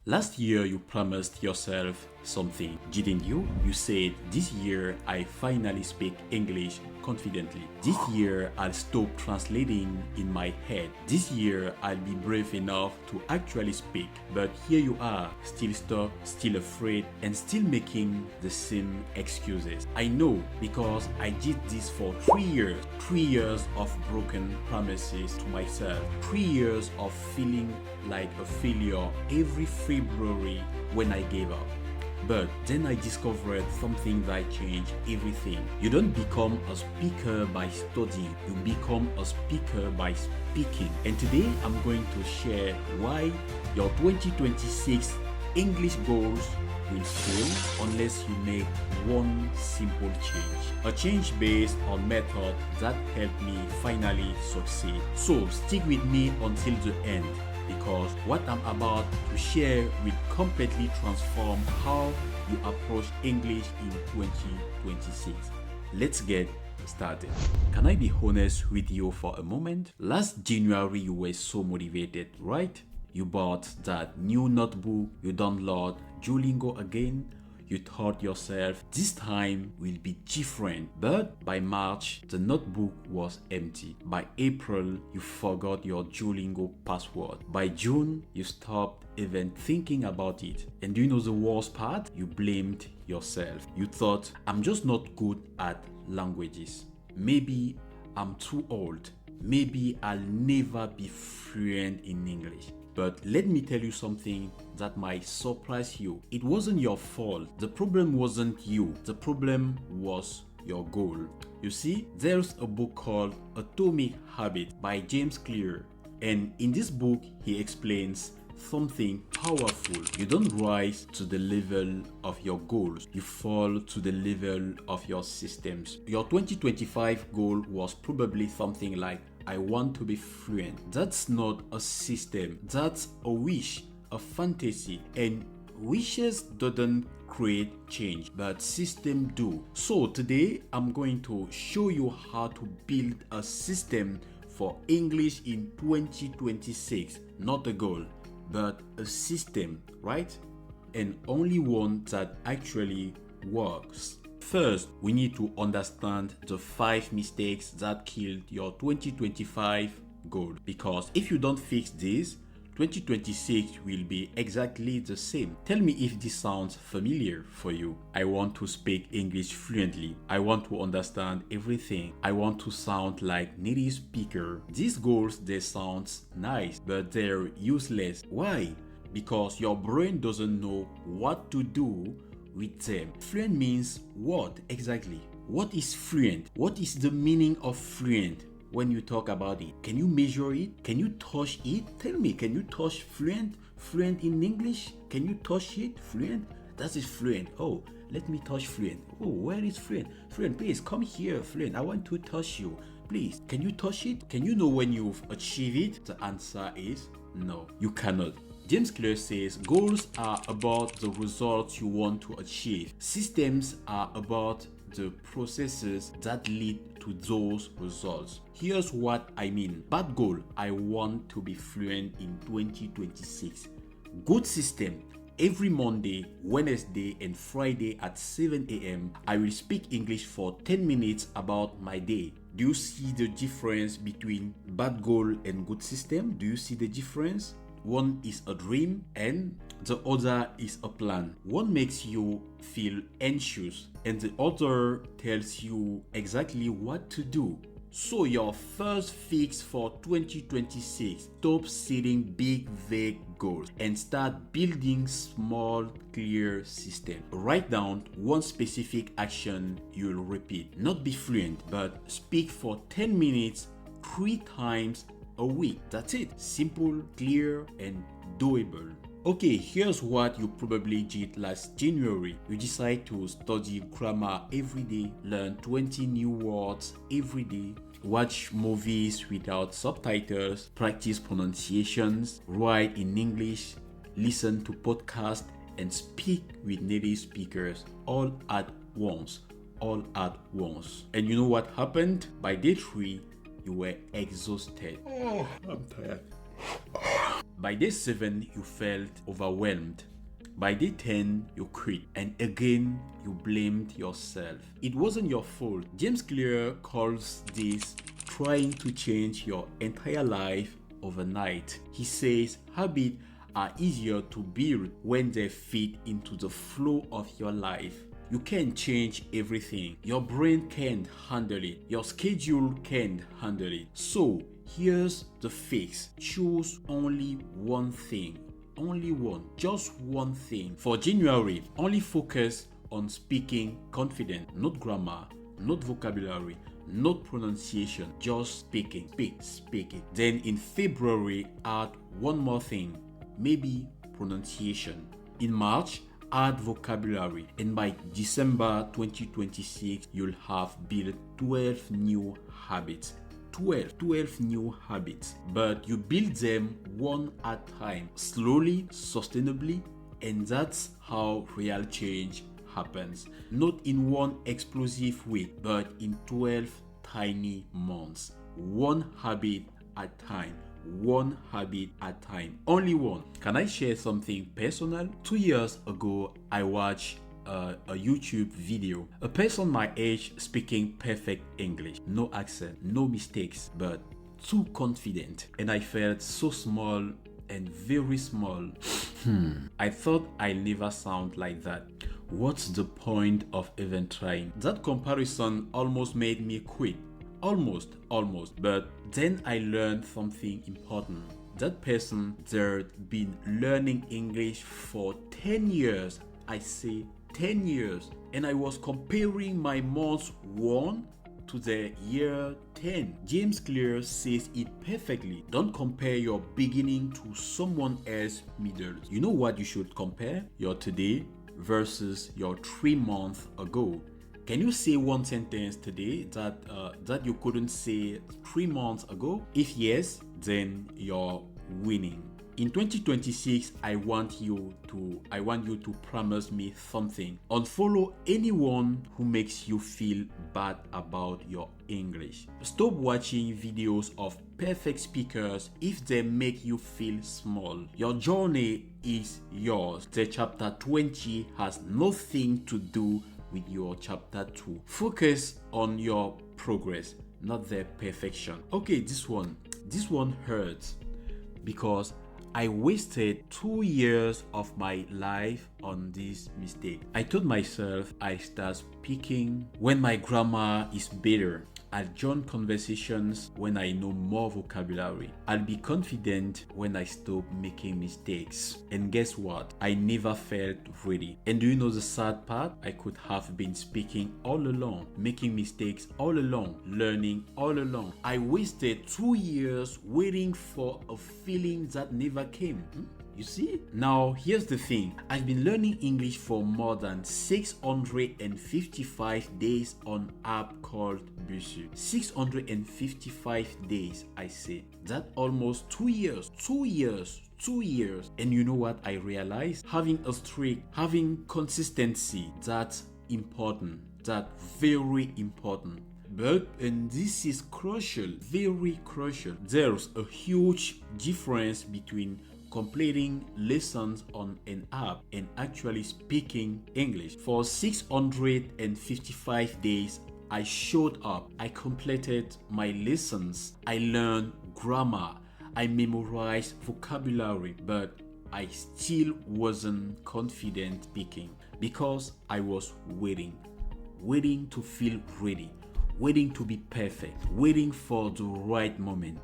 Last year you promised yourself something, didn't you? You said, this year I finally speak English confidently. This year I'll stop translating in my head. This year I'll be brave enough to actually speak. But here you are, still stuck, still afraid, and still making the same excuses. I know because I did this for 3 years. 3 years of broken promises to myself. 3 years of feeling like a failure every February when I gave up. But then I discovered something that changed everything. You don't become a speaker by studying, you become a speaker by speaking. And today I'm going to share why your 2026 English goals will fail unless you make one simple change. A change based on method that helped me finally succeed. So stick with me until the end, because what I'm about to share will completely transform how you approach English in 2026. Let's get started. Can I be honest with you for a moment? Last January you were so motivated, right? You bought that new notebook, you download Duolingo again. You thought yourself, this time will be different. But by March, the notebook was empty. By April, you forgot your Duolingo password. By June, you stopped even thinking about it. And do you know the worst part? You blamed yourself. You thought, I'm just not good at languages. Maybe I'm too old. Maybe I'll never be fluent in English. But let me tell you something that might surprise you. It wasn't your fault. The problem wasn't you. The problem was your goal. You see, there's a book called Atomic Habits by James Clear. And in this book, he explains something powerful. You don't rise to the level of your goals. You fall to the level of your systems. Your 2025 goal was probably something like, I want to be fluent. That's not a system. That's a wish, a fantasy. And wishes don't create change, but systems do. So today I'm going to show you how to build a system for English in 2026. Not a goal, but a system, right? And only one that actually works. First, we need to understand the 5 mistakes that killed your 2025 goal. Because if you don't fix this, 2026 will be exactly the same. Tell me if this sounds familiar for you. I want to speak English fluently. I want to understand everything. I want to sound like native speaker. These goals, they sound nice, but they're useless. Why? Because your brain doesn't know what to do with them. Fluent means what exactly? What is fluent? What is the meaning of fluent when you talk about it? Can you measure it? Can you touch it? Tell me, can you touch fluent? Fluent in English? Can you touch it? Fluent? That is fluent. Oh, let me touch fluent. Oh, where is fluent? Fluent, please come here, fluent. I want to touch you. Please, can you touch it? Can you know when you've achieved it? The answer is no, you cannot. James Clear says goals are about the results you want to achieve. Systems are about the processes that lead to those results. Here's what I mean. Bad goal, I want to be fluent in 2026. Good system. Every Monday, Wednesday, and Friday at 7 a.m., I will speak English for 10 minutes about my day. Do you see the difference between bad goal and good system? Do you see the difference? One is a dream and the other is a plan. One makes you feel anxious and the other tells you exactly what to do. So your first fix for 2026, stop setting big vague goals and start building small clear systems. Write down one specific action you'll repeat. Not be fluent, but speak for 10 minutes 3 times a week. That's it. Simple, clear, and doable. Okay, here's what you probably did last January. You decide to study grammar every day, learn 20 new words every day, watch movies without subtitles, practice pronunciations, write in English, listen to podcasts, and speak with native speakers all at once. All at once. And you know what happened? By day 3, you were exhausted. Oh, I'm tired. By day 7, you felt overwhelmed. By day 10, you quit, and again, you blamed yourself. It wasn't your fault. James Clear calls this trying to change your entire life overnight. He says habits are easier to build when they fit into the flow of your life. You can't change everything. Your brain can't handle it. Your schedule can't handle it. So, here's the fix. Choose only one thing. Only one. Just one thing. For January, only focus on speaking confident. Not grammar, not vocabulary, not pronunciation. Just speaking. Speak it. Then in February, add one more thing. Maybe pronunciation. In March, add vocabulary, and by December 2026 you'll have built 12 new habits. 12 new habits, but you build them one at a time, slowly, sustainably, and that's how real change happens. Not in one explosive week, but in 12 tiny months. One habit at a time. One habit at a time. Only one. Can I share something personal? 2 years ago, I watched a YouTube video. A person my age speaking perfect English. No accent, no mistakes, but too confident. And I felt so small and very small. I thought I'll never sound like that. What's the point of even trying? That comparison almost made me quit. Almost. But then I learned something important. That person, they'd been learning English for 10 years. I say 10 years. And I was comparing my month 1 to the year 10. James Clear says it perfectly. Don't compare your beginning to someone else's middle. You know what you should compare? Your today versus your 3 months ago. Can you say one sentence today that you couldn't say 3 months ago? If yes, then you're winning. In 2026, I want you to promise me something. Unfollow anyone who makes you feel bad about your English. Stop watching videos of perfect speakers if they make you feel small. Your journey is yours. The chapter 20 has nothing to do with your chapter 2. Focus on your progress, not their perfection. Okay, this one hurts because I wasted 2 years of my life on this mistake. I told myself I start speaking when my grammar is better. I'll join conversations when I know more vocabulary. I'll be confident when I stop making mistakes. And guess what? I never felt ready. And do you know the sad part? I could have been speaking all along, making mistakes all along, learning all along. I wasted 2 years waiting for a feeling that never came. You see? Now, here's the thing. I've been learning English for more than 655 days on app called Busy. 655 days, I say. That's almost 2 years. 2 years. 2 years. And you know what I realized? Having a streak, having consistency, that's important. That's very important. But, and this is crucial, very crucial, there's a huge difference between completing lessons on an app and actually speaking English. For 655 days, I showed up. I completed my lessons. I learned grammar. I memorized vocabulary, but I still wasn't confident speaking because I was waiting to feel ready, waiting to be perfect, waiting for the right moment.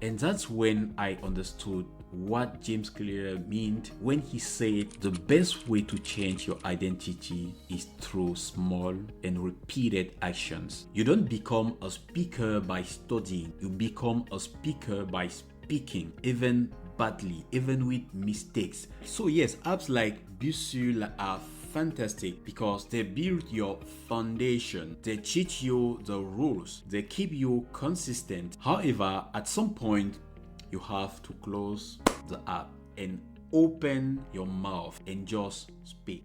And that's when I understood what James Clear meant when he said the best way to change your identity is through small and repeated actions. You don't become a speaker by studying. You become a speaker by speaking, even badly, even with mistakes. So yes, apps like Busy are fantastic because they build your foundation. They teach you the rules. They keep you consistent. However, at some point, you have to close the app and open your mouth and just speak.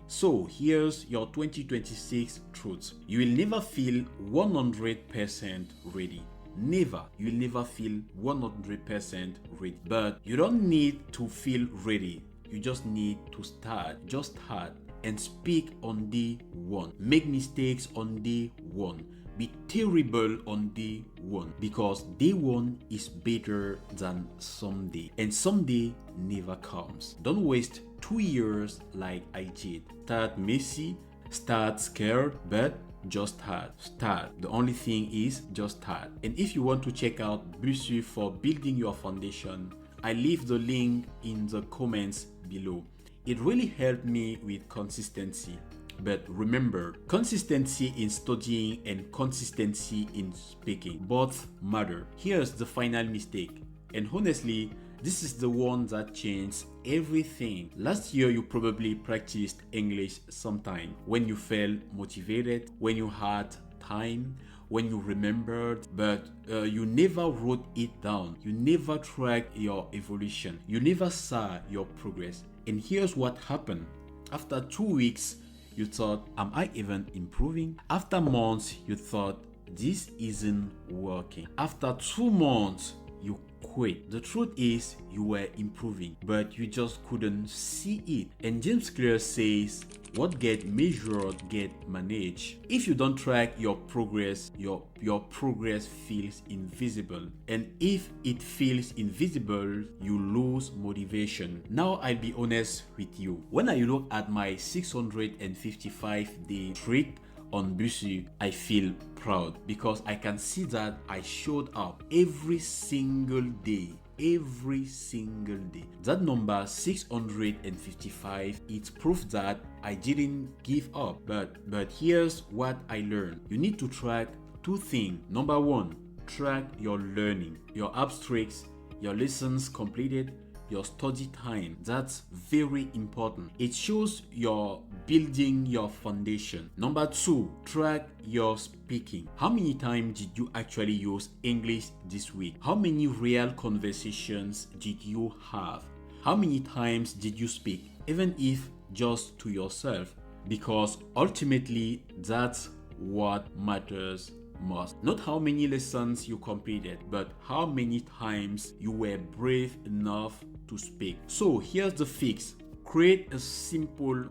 So here's your 2026 truth. You will never feel 100% ready. You'll never feel 100% ready. But you don't need to feel ready. You just need to start. Just start and speak on day one. Make mistakes on day one. Be terrible on day one, because day one is better than someday, and someday never comes. Don't waste 2 years like I did. Start messy, start scared, but just start. The only thing is just start. And if you want to check out Fluency for building your foundation, I leave the link in the comments below. It really helped me with consistency. But remember, consistency in studying and consistency in speaking both matter. Here's the final mistake, and honestly, this is the one that changed everything. Last year, you probably practiced English sometime when you felt motivated, when you had time, when you remembered, but you never wrote it down. You never tracked your evolution. You never saw your progress. And here's what happened. After 2 weeks, you thought, am I even improving? After months, you thought, this isn't working. After 2 months, you quit. The truth is, you were improving, but you just couldn't see it. And James Clear says, what get measured get managed. If you don't track your progress, your progress feels invisible. And if it feels invisible, you lose motivation. Now I'll be honest with you. When I look at my 655-day streak on Fluency, I feel proud because I can see that I showed up every single day. That number 655, it's proof that I didn't give up. But here's what I learned. You need to track 2 things. Number 1, track your learning, your abstracts, your lessons completed, your study time. That's very important. It shows you're building your foundation. Number 2, track your speaking. How many times did you actually use English this week? How many real conversations did you have? How many times did you speak, even if just to yourself? Because ultimately, that's what matters most. Not how many lessons you completed, but how many times you were brave enough to speak. So here's the fix. Create a simple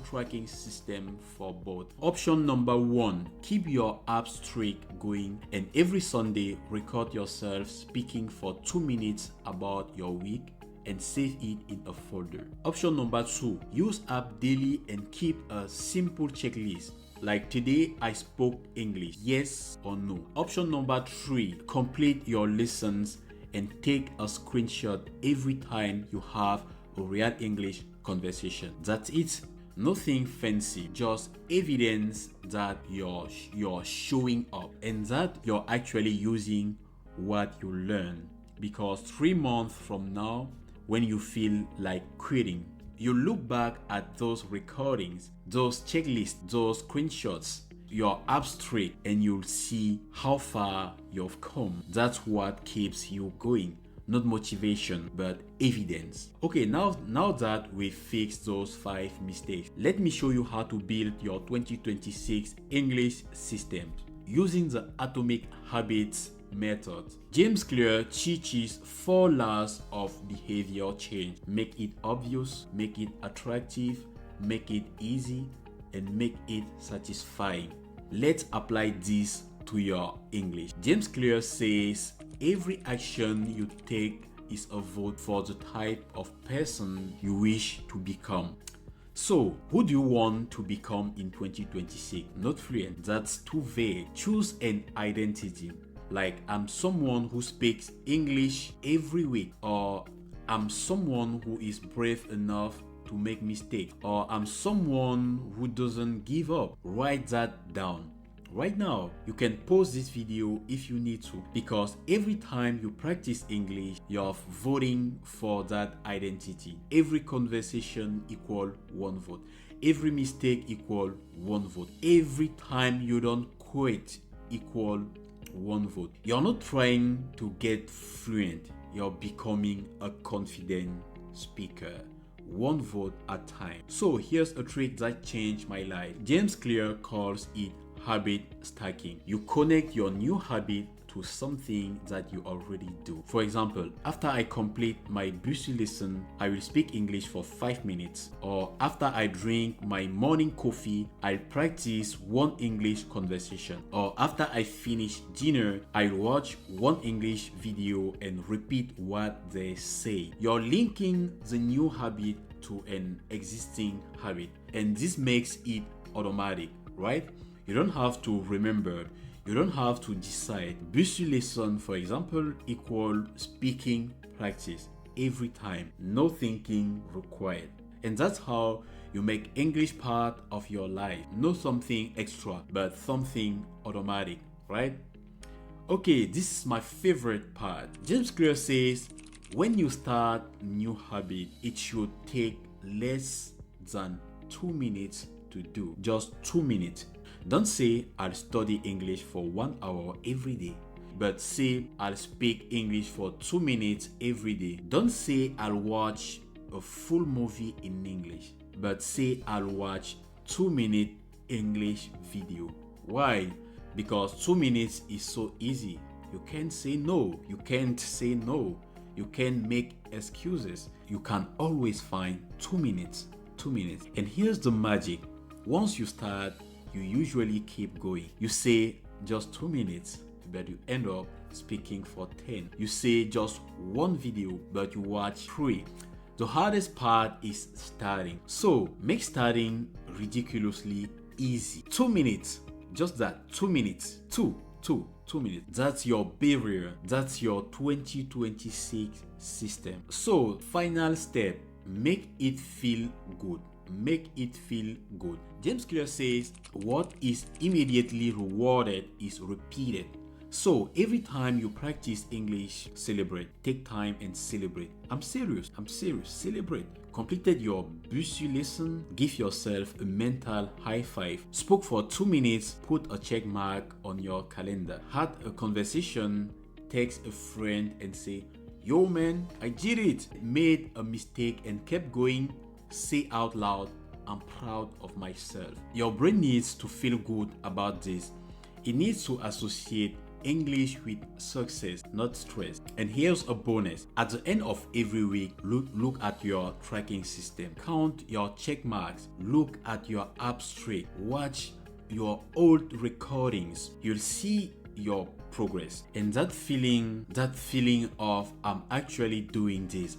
tracking system for both. Option number 1, keep your abstract going, and every Sunday record yourself speaking for 2 minutes about your week and save it in a folder. Option number 2, use app daily and keep a simple checklist. Like today, I spoke English, yes or no. Option number 3, complete your lessons and take a screenshot every time you have a real English conversation. That's it. Nothing fancy, just evidence that you're showing up and that you're actually using what you learn. Because 3 months from now, when you feel like quitting, you look back at those recordings, those checklists, those screenshots, your abstract, and you'll see how far you've come. That's what keeps you going. Not motivation, but evidence. Okay, now that we've fixed those 5 mistakes, let me show you how to build your 2026 English system using the Atomic Habits method. James Clear teaches 4 laws of behavior change. Make it obvious, make it attractive, make it easy, and make it satisfying. Let's apply this to your English. James Clear says every action you take is a vote for the type of person you wish to become. So, who do you want to become in 2026? Not fluent, that's too vague. Choose an identity. Like, I'm someone who speaks English every week, or I'm someone who is brave enough to make mistakes, or I'm someone who doesn't give up. Write that down. Right now, you can pause this video if you need to, because every time you practice English, you're voting for that identity. Every conversation equals 1 vote. Every mistake equals 1 vote. Every time you don't quit equals 1 vote. You're not trying to get fluent. You're becoming a confident speaker. 1 vote at a time. So here's a trick that changed my life. James Clear calls it habit stacking. You connect your new habit to something that you already do. For example, after I complete my Bussy lesson, I will speak English for 5 minutes. Or after I drink my morning coffee, I'll practice one English conversation. Or after I finish dinner, I'll watch one English video and repeat what they say. You're linking the new habit to an existing habit, and this makes it automatic, right? You don't have to remember, you don't have to decide. Bussy lesson, for example, equal speaking practice every time, no thinking required. And that's how you make English part of your life. Not something extra, but something automatic, right? Okay, this is my favorite part. James Clear says, when you start new habit, it should take less than 2 minutes to do. Just 2 minutes. Don't say I'll study English for 1 hour every day, but say I'll speak English for 2 minutes every day. Don't say I'll watch a full movie in English, but say I'll watch 2-minute English video. Why? Because 2 minutes is so easy. You can't say no. You can't say no. You can't make excuses. You can always find 2 minutes. 2 minutes. And here's the magic. Once you start, you usually keep going. You say just 2 minutes, but you end up speaking for 10. You say just one video, but you watch 3. The hardest part is starting. So make starting ridiculously easy. 2 minutes. Just that. 2 minutes. 2 minutes. That's your barrier. That's your 2026 system. So final step, make it feel good. Make it feel good. James Clear says, what is immediately rewarded is repeated. So every time you practice English, celebrate. Take time and celebrate. I'm serious. Celebrate. Completed your Bussy lesson, give yourself a mental high five. Spoke for 2 minutes, put a check mark on your calendar. Had a conversation, text a friend and say, yo man, I did it. Made a mistake and kept going. Say out loud, I'm proud of myself. Your brain needs to feel good about this. It needs to associate English with success, not stress. And here's a bonus. At the end of every week, look at your tracking system. Count your check marks. Look at your app streak. Watch your old recordings. You'll see your progress. And that feeling of I'm actually doing this.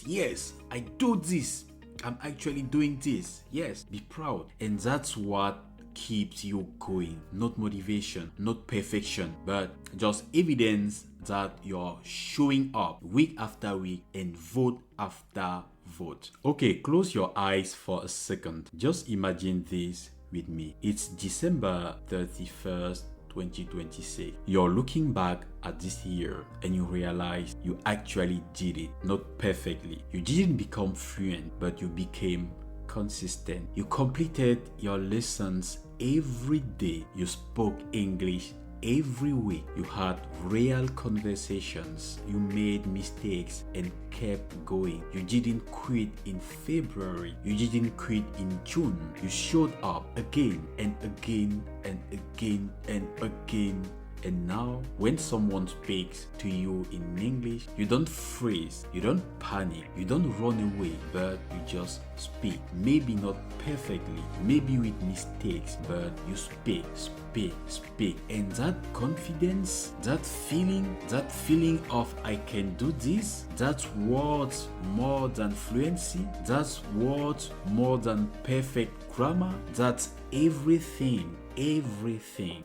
Yes, I do this. I'm actually doing this. Yes, be proud. And that's what keeps you going. Not motivation, not perfection, but just evidence that you're showing up week after week and vote after vote. Okay, close your eyes for a second. Just imagine this with me. It's December 31st, 2026. You're looking back at this year and you realize you actually did it. Not perfectly. You didn't become fluent, but you became consistent. You completed your lessons every day. You spoke English every week. You had real conversations. You made mistakes and kept going. You didn't quit in February. You didn't quit in June. You showed up again and again and again and again. And now, when someone speaks to you in English, you don't freeze, you don't panic, you don't run away, but you just speak. Maybe not perfectly, maybe with mistakes, but you speak. And that confidence, that feeling of I can do this, that's worth more than fluency, that's worth more than perfect grammar, that's everything.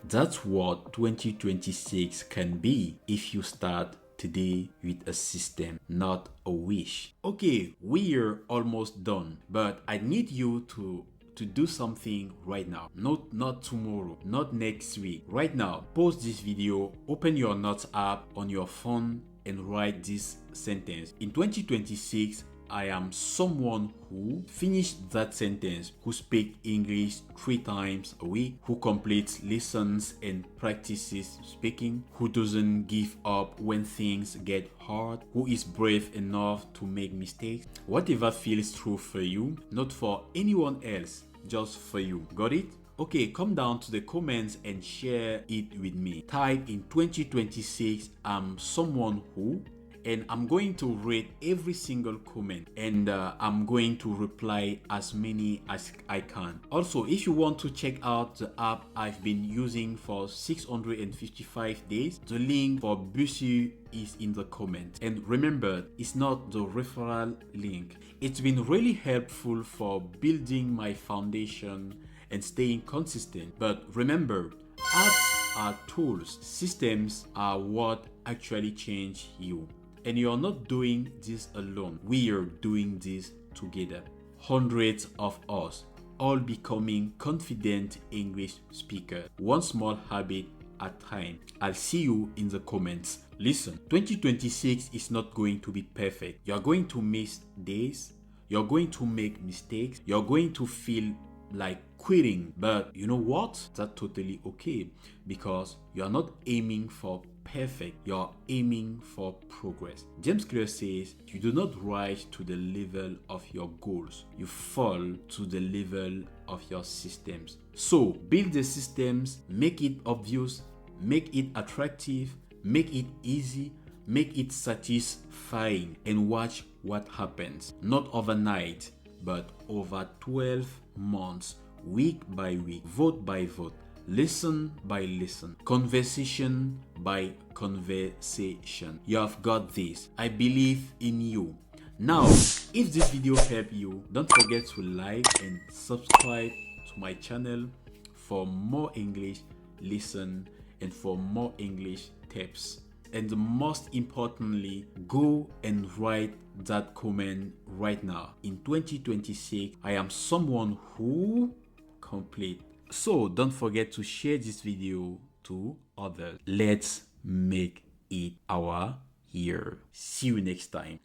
That's what 2026 can be if you start today with a system, not a wish. Okay, we're almost done, but I need you to do something right now. Not tomorrow, not next week. Right now, pause this video, open your notes app on your phone and write this sentence. In 2026, I am someone who finished that sentence, who speaks English 3 times a week, who completes lessons and practices speaking, who doesn't give up when things get hard, who is brave enough to make mistakes. Whatever feels true for you, not for anyone else, just for you. Got it? Okay, come down to the comments and share it with me. Type in 2026, I'm someone who, and I'm going to rate every single comment, and I'm going to reply as many as I can. Also, if you want to check out the app I've been using for 655 days, the link for Busy is in the comment. And remember, it's not the referral link. It's been really helpful for building my foundation and staying consistent. But remember, apps are tools, systems are what actually change you. And you're not doing this alone. We are doing this together. Hundreds of us, all becoming confident English speakers, one small habit at a time. I'll see you in the comments. Listen, 2026 is not going to be perfect. You're going to miss days. You're going to make mistakes. You're going to feel like quitting, but you know what? That's totally okay, because you're not aiming for perfect, you're aiming for progress. James Clear says, you do not rise to the level of your goals, you fall to the level of your systems. So build the systems, make it obvious, make it attractive, make it easy, make it satisfying, and watch what happens. Not overnight, but over 12 months, week by week, vote by vote, listen by listen, conversation by conversation. You have got this. I believe in you. Now, if this video helped you, don't forget to like and subscribe to my channel for more English lesson and for more English tips. And most importantly, go and write that comment right now. In 2026, I am someone who complete. So don't forget to share this video to others. Let's make it our year. See you next time.